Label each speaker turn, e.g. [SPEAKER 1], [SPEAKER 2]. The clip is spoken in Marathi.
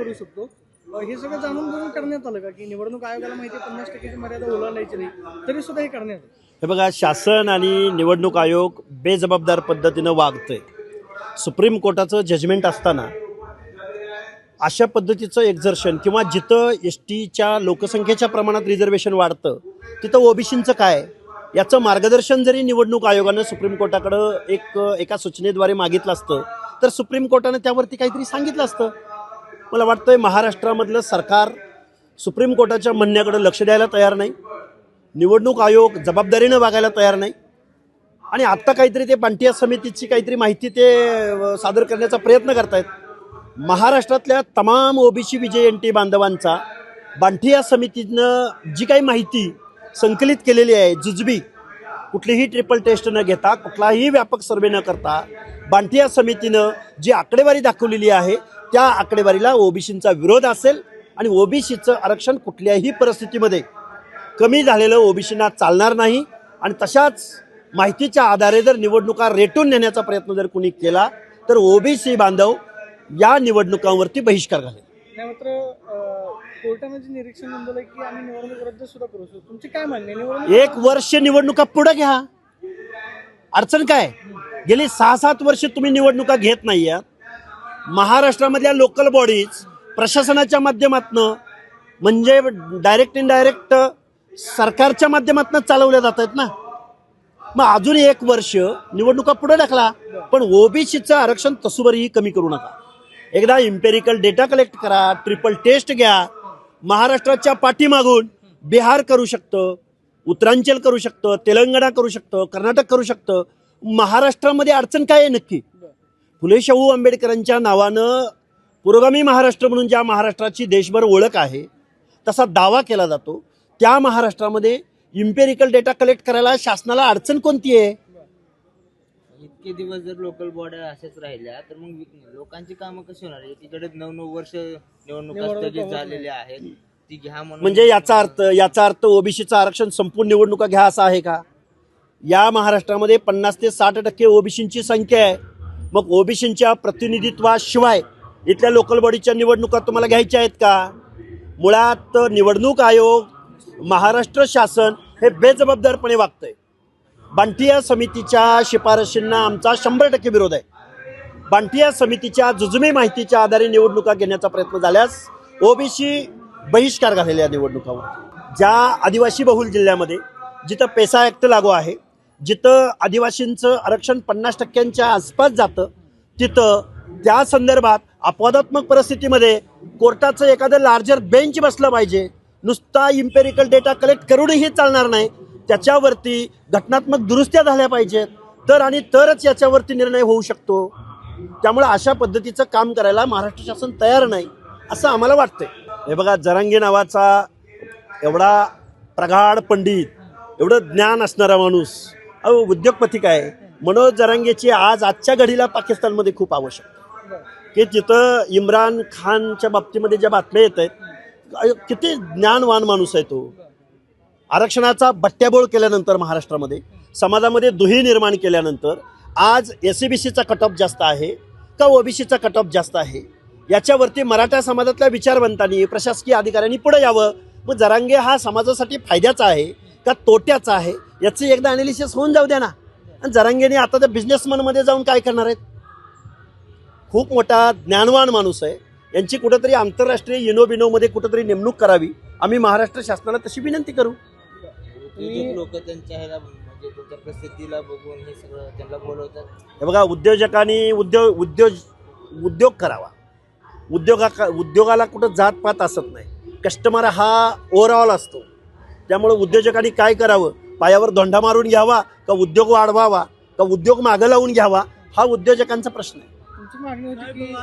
[SPEAKER 1] करू शकतो. हे सगळं जाणून बुजून करण्यात आलं का की निवडणूक आयोगाला माहिती 50% मर्यादा ओलांडायची नाही तरी सुद्धा हे करण्यात आलं?
[SPEAKER 2] हे बघा, शासन आणि निवडणूक आयोग बेजबाबदार पद्धतीनं वागतंय. सुप्रीम कोर्टाचं जजमेंट असताना अशा पद्धतीचं एक्झर्शन किंवा जिथं STच्या लोकसंख्येच्या प्रमाणात रिझर्वेशन वाढतं तिथं ओबीसींचं काय याचं मार्गदर्शन जरी निवडणूक आयोगानं सुप्रीम कोर्टाकडं एका सूचनेद्वारे मागितलं असतं तर सुप्रीम कोर्टानं त्यावरती काहीतरी सांगितलं असतं. मला वाटतंय महाराष्ट्रामधलं सरकार सुप्रीम कोर्टाच्या म्हणण्याकडे लक्ष द्यायला तयार नाही. निवडणूक आयोग जबाबदारीनं वागायला तयार नाही. आणि आत्ता काहीतरी ते बांटिया समितीची काहीतरी माहिती ते सादर करण्याचा प्रयत्न करतायत. महाराष्ट्रातल्या तमाम ओबीसी विजयंती बांधवांचा बांटिया समितीनं जी काही माहिती संकलित केलेली आहे, जुजबी कुठलीही ट्रिपल टेस्ट न घेता कुठलाही व्यापक सर्वे न करता बांटिया समितीनं जी आकडेवारी दाखवलेली आहे त्या आकडेवारीला ओबीसींचा विरोध असेल आणि ओबीसीचं आरक्षण कुठल्याही परिस्थितीमध्ये कमी झालेलं ओबीसींना चालणार नाही. आणि तशाच माहितीच्या आधारे जर निवडणुका रेटून नेण्याचा प्रयत्न जर कोणी केला तर ओबीसी बांधव या निवडणुकांवरती बहिष्कार घालेल.
[SPEAKER 1] नाही मात्र कोर्टानं जे निरीक्षण नोंदवलंय की आम्ही निवडणूक रद्द सुद्धा करू शकतो. तुमची काय म्हणणे? निवडणूक
[SPEAKER 2] 1 वर्ष निवडणुका पुढे घ्या, अडचण काय? गेली 6-7 वर्ष तुम्ही निवडणुका घेत नाही आहात. महाराष्ट्रामधल्या लोकल बॉडीज प्रशासनाच्या माध्यमातून म्हणजे डायरेक्ट इनडायरेक्ट सरकारच्या माध्यमातून चालवल्या जात आहेत ना. मग अजून 1 वर्ष निवडणुका पुढे ढकला, पण ओबीसीचं आरक्षण तसुबरीही कमी करू नका. एकदा इम्पेरिकल डेटा कलेक्ट करा, ट्रिपल टेस्ट घ्या. महाराष्ट्राच्या पाठीमागून बिहार करू शकतं, उत्तरांचल करू शकतं, तेलंगणा करू शकतं, कर्नाटक करू शकतं. महाराष्ट्रामध्ये अडचण काय आहे नक्की? फुले शाहू आंबेडकरांच्या नावानं पुरोगामी महाराष्ट्र म्हणून ज्या महाराष्ट्राची देशभर ओळख आहे तसा दावा केला जातो, त्या महाराष्ट्रामध्ये इम्पेरिकल डेटा कलेक्ट करायला शासनाला अडचण कोणती आहे?
[SPEAKER 3] इतके दिवस जर लोकल बॉड्या अशाच राहिल्या तर मग लोकांची कामं कशी होणार? एकीकडे 9-9 वर्ष निवडणुका स्थगित झालेल्या आहेत, ती घ्या म्हणून.
[SPEAKER 2] म्हणजे याचा अर्थ ओबीसीचं आरक्षण संपूर्ण निवडणुका घ्या असा आहे का? या महाराष्ट्रामध्ये 50 ते 60% ओबीसींची संख्या आहे. मग ओबीसींच्या प्रतिनिधित्वाशिवाय इथल्या लोकल बॉडीच्या निवडणुका तुम्हाला घ्यायच्या आहेत का? मुळात निवडणूक आयोग, महाराष्ट्र शासन हे बेजबाबदारपणे वागतंय. बांटिया समितीच्या शिफारशींना आमचा 100% विरोध आहे. बांटिया समितीच्या जुजबी माहितीच्या आधारे निवडणुका घेण्याचा प्रयत्न झाल्यास ओबीसी बहिष्कार घालेल्या निवडणुकावर. ज्या आदिवासी बहुल जिल्ह्यामध्ये जिथं पेसा ॲक्ट लागू आहे, जिथं आदिवासींचं आरक्षण 50%च्या आसपास जातं, तिथं त्या संदर्भात अपवादात्मक परिस्थितीमध्ये कोर्टाचं एखादं लार्जर बेंच बसलं पाहिजे. नुसता इम्पेरिकल डेटा कलेक्ट करूनही चालणार नाही, त्याच्यावरती घटनात्मक दुरुस्त्या झाल्या पाहिजेत तरच याच्यावरती निर्णय होऊ शकतो. त्यामुळे अशा पद्धतीचं काम करायला महाराष्ट्र शासन तयार नाही असं आम्हाला वाटतंय. हे बघा, जरांगे नावाचा एवढा प्रगाढ पंडित, एवढं ज्ञान असणारा माणूस, उद्योगपती काय, मनोज जरांगेची आजच्या घडीला पाकिस्तानमध्ये खूप आवश्यकता की तिथं इम्रान खानच्या बाबतीमध्ये ज्या बातम्या येत आहेत, किती ज्ञानवान माणूस आहे तो. आरक्षणाचा बट्ट्याबोळ केल्यानंतर महाराष्ट्रामध्ये समाजामध्ये दुही निर्माण केल्यानंतर आज SCBCचा कट ऑफ जास्त आहे का ओबीसीचा कट ऑफ जास्त आहे याच्यावरती मराठा समाजातल्या विचारवंतांनी, प्रशासकीय अधिकाऱ्यांनी पुढे यावं. मग जरांगे हा समाजासाठी फायद्याचा आहे का तोट्याचा आहे याचं एकदा अनालिसिस होऊन जाऊ द्या ना. आणि जरांगेने आता त्या बिझनेसमॅनमध्ये जाऊन काय करणार आहेत? खूप मोठा ज्ञानवान माणूस आहे. यांची कुठंतरी आंतरराष्ट्रीय युनोबिनोमध्ये कुठंतरी नेमणूक करावी. आम्ही महाराष्ट्र शासनाला तशी विनंती करू.
[SPEAKER 3] लोक त्यांच्या ह्याला म्हणजे त्यांच्या प्रसिद्धीला बघून हे सगळं त्यांना बोलवतात.
[SPEAKER 2] हे बघा, उद्योजकांनी उद्योग करावा. उद्योगाला कुठं जातपात असत नाही. कस्टमर हा ओव्हरऑल असतो. त्यामुळे उद्योजकांनी काय करावं? पायावर धोंडा मारून घ्यावा का उद्योग वाढवावा का उद्योग मागं लावून घ्यावा, हा उद्योजकांचा प्रश्न आहे.
[SPEAKER 1] तुमची मागणी होती की